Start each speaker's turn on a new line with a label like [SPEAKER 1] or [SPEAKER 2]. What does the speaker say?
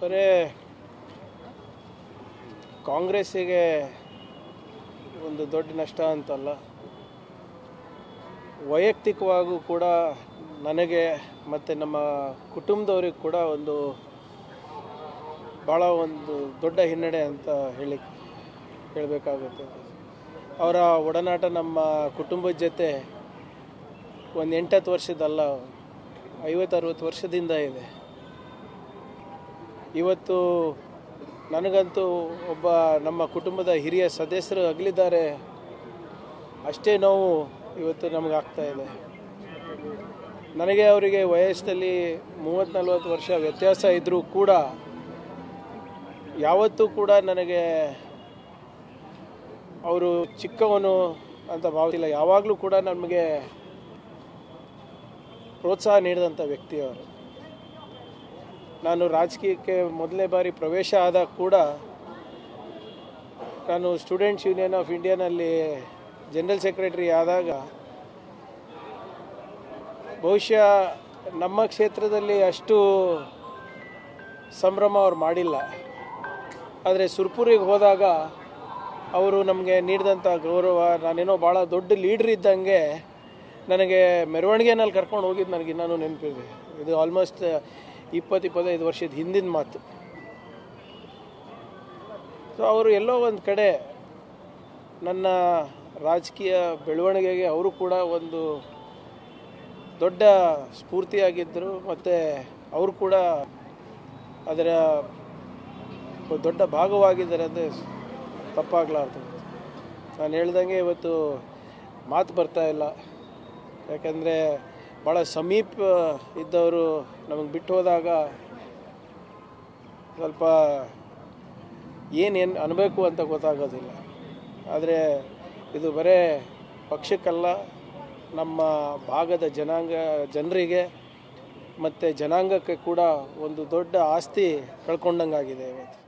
[SPEAKER 1] ಬರೇ ಕಾಂಗ್ರೆಸ್ಸಿಗೆ ಒಂದು ದೊಡ್ಡ ನಷ್ಟ ಅಂತಲ್ಲ, ವೈಯಕ್ತಿಕವಾಗೂ ಕೂಡ ನನಗೆ ಮತ್ತು ನಮ್ಮ ಕುಟುಂಬದವ್ರಿಗೆ ಕೂಡ ಭಾಳ ಒಂದು ದೊಡ್ಡ ಹಿನ್ನಡೆ ಅಂತ ಹೇಳಬೇಕಾಗುತ್ತೆ. ಅವರ ಒಡನಾಟ ನಮ್ಮ ಕುಟುಂಬದ ಜೊತೆ ಒಂದು 8-10 ವರ್ಷದಲ್ಲ, 50-60 ವರ್ಷದಿಂದ ಇದೆ. ಇವತ್ತು ನನಗಂತೂ ಒಬ್ಬ ನಮ್ಮ ಕುಟುಂಬದ ಹಿರಿಯ ಸದಸ್ಯರು ಅಗಲಿದ್ದಾರೆ, ಅಷ್ಟೇ ನೋವು ಇವತ್ತು ನಮಗಾಗ್ತಾ ಇದೆ. ನನಗೆ ಅವರಿಗೆ ವಯಸ್ಸಲ್ಲಿ 30-40 ವರ್ಷ ವ್ಯತ್ಯಾಸ ಇದ್ದರೂ ಕೂಡ ಯಾವತ್ತೂ ಕೂಡ ನನಗೆ ಅವರು ಚಿಕ್ಕವನು ಅಂತ ಭಾವಿಸಿಲ್ಲ. ಯಾವಾಗಲೂ ಕೂಡ ನಮಗೆ ಪ್ರೋತ್ಸಾಹ ನೀಡಿದಂಥ ವ್ಯಕ್ತಿ ಅವರು. ನಾನು ರಾಜಕೀಯಕ್ಕೆ ಮೊದಲನೇ ಬಾರಿ ಪ್ರವೇಶ ಆದಾಗ ಕೂಡ ನಾನು ಸ್ಟೂಡೆಂಟ್ಸ್ ಯೂನಿಯನ್ ಆಫ್ ಇಂಡಿಯಾನಲ್ಲಿ ಜನರಲ್ ಸೆಕ್ರೆಟರಿ ಆದಾಗ ಬಹುಶಃ ನಮ್ಮ ಕ್ಷೇತ್ರದಲ್ಲಿ ಅಷ್ಟು ಸಂಭ್ರಮ ಅವ್ರು ಮಾಡಿಲ್ಲ. ಆದರೆ ಸುರ್ಪುರಿಗೆ ಹೋದಾಗ ಅವರು ನಮಗೆ ನೀಡಿದಂಥ ಗೌರವ, ನಾನೇನೋ ಭಾಳ ದೊಡ್ಡ ಲೀಡ್ರ್ ಇದ್ದಂಗೆ ನನಗೆ ಮೆರವಣಿಗೆನಲ್ಲಿ ಕರ್ಕೊಂಡು ಹೋಗಿದ್ದು ನನಗೆ ಇನ್ನೂ ನೆನಪಿದೆ. ಇದು ಆಲ್ಮೋಸ್ಟ್ 20-25 ವರ್ಷದ ಹಿಂದಿನ ಮಾತು. ಸೊ ಅವರು ಎಲ್ಲೋ ಒಂದು ಕಡೆ ನನ್ನ ರಾಜಕೀಯ ಬೆಳವಣಿಗೆಗೆ ಅವರು ಕೂಡ ಒಂದು ದೊಡ್ಡ ಸ್ಫೂರ್ತಿಯಾಗಿದ್ದರು, ಮತ್ತು ಅವರು ಕೂಡ ಅದರ ದೊಡ್ಡ ಭಾಗವಾಗಿದ್ದಾರೆ ಅಂದರೆ ತಪ್ಪಾಗಲಾರ್ದು. ನಾನು ಹೇಳ್ದಂಗೆ ಇವತ್ತು ಮಾತು ಬರ್ತಾ ಇಲ್ಲ, ಯಾಕಂದರೆ ಭಾಳ ಸಮೀಪ ಇದ್ದವರು ನಮಗೆ ಬಿಟ್ಟು ಹೋದಾಗ ಸ್ವಲ್ಪ ಏನೇನು ಅನ್ನಬೇಕು ಅಂತ ಗೊತ್ತಾಗೋದಿಲ್ಲ. ಆದರೆ ಇದು ಬರೇ ಪಕ್ಷಕ್ಕಲ್ಲ, ನಮ್ಮ ಭಾಗದ ಜನರಿಗೆ ಮತ್ತು ಜನಾಂಗಕ್ಕೆ ಕೂಡ ಒಂದು ದೊಡ್ಡ ಆಸ್ತಿ ಕಳ್ಕೊಂಡಂಗಾಗಿದೆ ಇವತ್ತು.